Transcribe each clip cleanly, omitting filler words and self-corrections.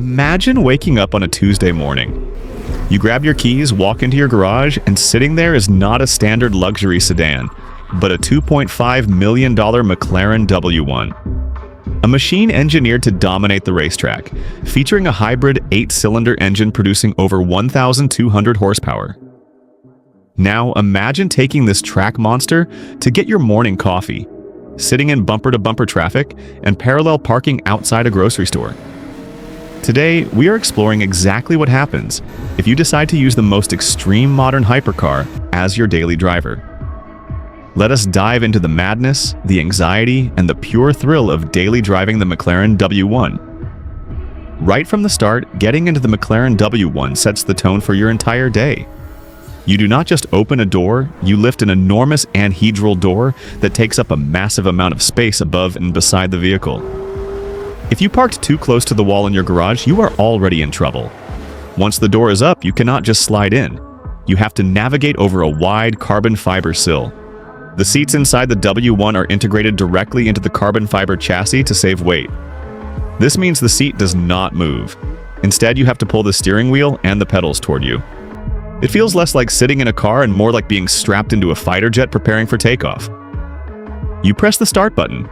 Imagine waking up on a Tuesday morning. You grab your keys, walk into your garage, and sitting there is not a standard luxury sedan, but a $2.5 million McLaren W1. A machine engineered to dominate the racetrack, featuring a hybrid 8-cylinder engine producing over 1,200 horsepower. Now imagine taking this track monster to get your morning coffee, sitting in bumper-to-bumper traffic, and parallel parking outside a grocery store. Today, we are exploring exactly what happens if you decide to use the most extreme modern hypercar as your daily driver. Let us dive into the madness, the anxiety, and the pure thrill of daily driving the McLaren W1. Right from the start, getting into the McLaren W1 sets the tone for your entire day. You do not just open a door, you lift an enormous anhedral door that takes up a massive amount of space above and beside the vehicle. If you parked too close to the wall in your garage, you are already in trouble. Once the door is up, you cannot just slide in. You have to navigate over a wide carbon fiber sill. The seats inside the W1 are integrated directly into the carbon fiber chassis to save weight. This means the seat does not move. Instead, you have to pull the steering wheel and the pedals toward you. It feels less like sitting in a car and more like being strapped into a fighter jet preparing for takeoff. You press the start button.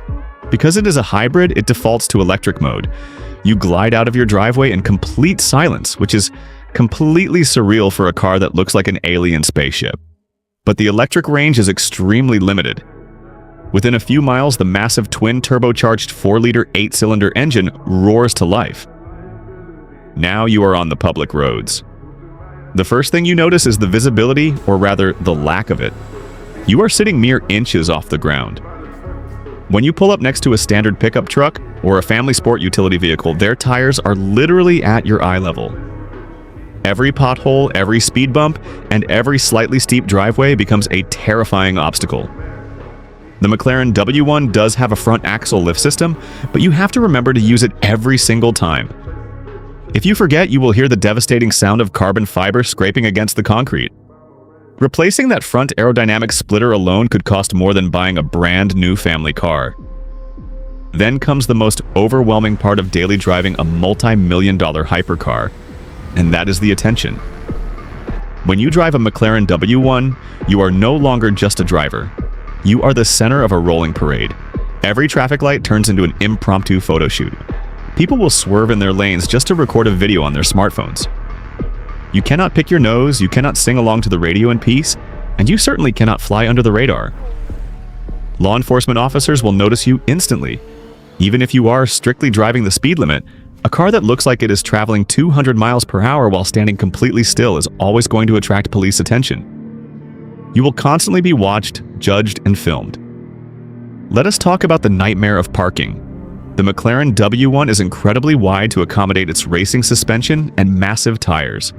Because it is a hybrid, it defaults to electric mode. You glide out of your driveway in complete silence, which is completely surreal for a car that looks like an alien spaceship. But the electric range is extremely limited. Within a few miles, the massive twin-turbocharged 4-liter 8-cylinder engine roars to life. Now you are on the public roads. The first thing you notice is the visibility, or rather, the lack of it. You are sitting mere inches off the ground. When you pull up next to a standard pickup truck or a family sport utility vehicle, their tires are literally at your eye level. Every pothole, every speed bump, and every slightly steep driveway becomes a terrifying obstacle. The McLaren W1 does have a front axle lift system, but you have to remember to use it every single time. If you forget, you will hear the devastating sound of carbon fiber scraping against the concrete. Replacing that front aerodynamic splitter alone could cost more than buying a brand new family car. Then comes the most overwhelming part of daily driving a multi-million-dollar hypercar, and that is the attention. When you drive a McLaren W1, you are no longer just a driver. You are the center of a rolling parade. Every traffic light turns into an impromptu photo shoot. People will swerve in their lanes just to record a video on their smartphones. You cannot pick your nose, you cannot sing along to the radio in peace, and you certainly cannot fly under the radar. Law enforcement officers will notice you instantly. Even if you are strictly driving the speed limit, a car that looks like it is traveling 200 miles per hour while standing completely still is always going to attract police attention. You will constantly be watched, judged, and filmed. Let us talk about the nightmare of parking. The McLaren W1 is incredibly wide to accommodate its racing suspension and massive tires.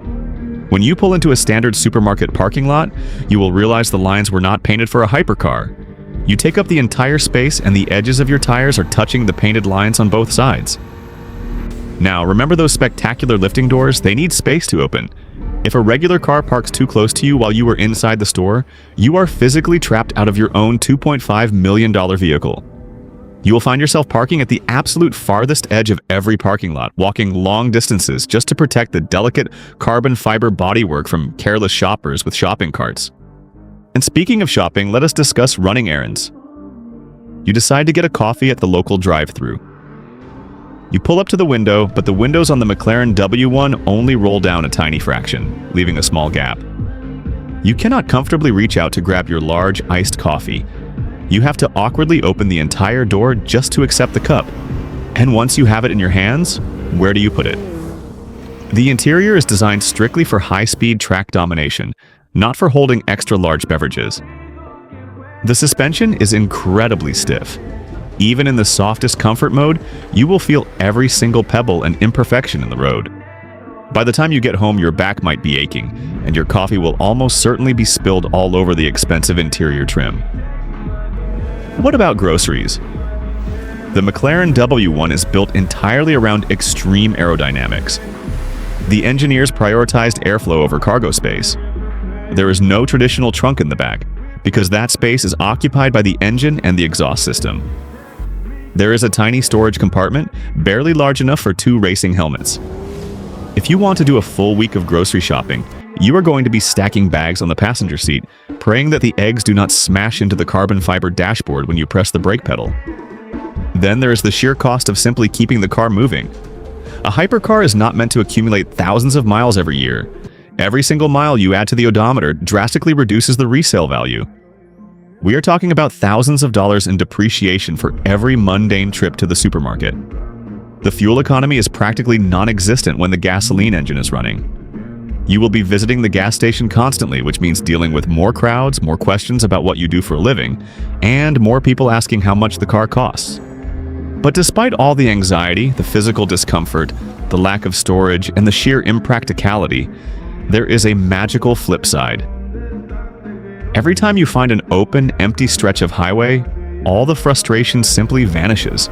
When you pull into a standard supermarket parking lot, you will realize the lines were not painted for a hypercar. You take up the entire space and the edges of your tires are touching the painted lines on both sides. Now, remember those spectacular lifting doors? They need space to open. If a regular car parks too close to you while you are inside the store, you are physically trapped out of your own $2.5 million vehicle. You will find yourself parking at the absolute farthest edge of every parking lot, walking long distances just to protect the delicate carbon fiber bodywork from careless shoppers with shopping carts. And speaking of shopping, let us discuss running errands. You decide to get a coffee at the local drive-thru. You pull up to the window, but the windows on the McLaren W1 only roll down a tiny fraction, leaving a small gap. You cannot comfortably reach out to grab your large iced coffee. You have to awkwardly open the entire door just to accept the cup. And once you have it in your hands, where do you put it? The interior is designed strictly for high-speed track domination, not for holding extra-large beverages. The suspension is incredibly stiff. Even in the softest comfort mode, you will feel every single pebble and imperfection in the road. By the time you get home, your back might be aching, and your coffee will almost certainly be spilled all over the expensive interior trim. What about groceries? The McLaren W1 is built entirely around extreme aerodynamics. The engineers prioritized airflow over cargo space. There is no traditional trunk in the back, because that space is occupied by the engine and the exhaust system. There is a tiny storage compartment, barely large enough for 2 racing helmets. If you want to do a full week of grocery shopping, you are going to be stacking bags on the passenger seat, praying that the eggs do not smash into the carbon fiber dashboard when you press the brake pedal. Then there is the sheer cost of simply keeping the car moving. A hypercar is not meant to accumulate thousands of miles every year. Every single mile you add to the odometer drastically reduces the resale value. We are talking about thousands of dollars in depreciation for every mundane trip to the supermarket. The fuel economy is practically non-existent when the gasoline engine is running. You will be visiting the gas station constantly, which means dealing with more crowds, more questions about what you do for a living, and more people asking how much the car costs. But despite all the anxiety, the physical discomfort, the lack of storage, and the sheer impracticality, there is a magical flip side. Every time you find an open, empty stretch of highway, all the frustration simply vanishes.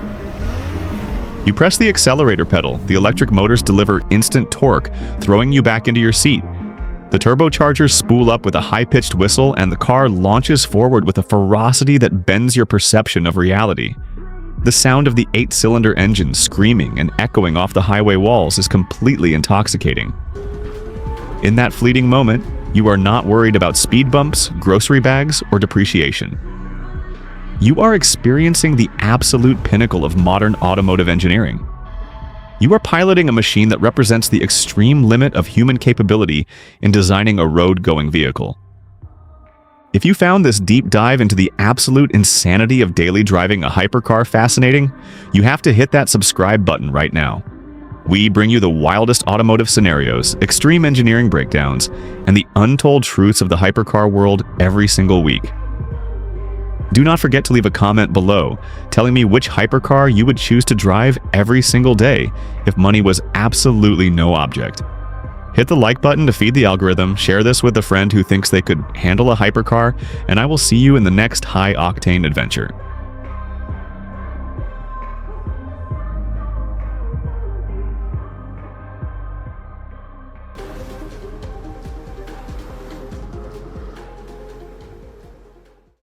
You press the accelerator pedal, the electric motors deliver instant torque, throwing you back into your seat. The turbochargers spool up with a high-pitched whistle, and the car launches forward with a ferocity that bends your perception of reality. The sound of the 8-cylinder engine screaming and echoing off the highway walls is completely intoxicating. In that fleeting moment, you are not worried about speed bumps, grocery bags, or depreciation. You are experiencing the absolute pinnacle of modern automotive engineering. You are piloting a machine that represents the extreme limit of human capability in designing a road-going vehicle. If you found this deep dive into the absolute insanity of daily driving a hypercar fascinating, you have to hit that subscribe button right now. We bring you the wildest automotive scenarios, extreme engineering breakdowns, and the untold truths of the hypercar world every single week. Do not forget to leave a comment below telling me which hypercar you would choose to drive every single day if money was absolutely no object. Hit the like button to feed the algorithm, share this with a friend who thinks they could handle a hypercar, and I will see you in the next high-octane adventure.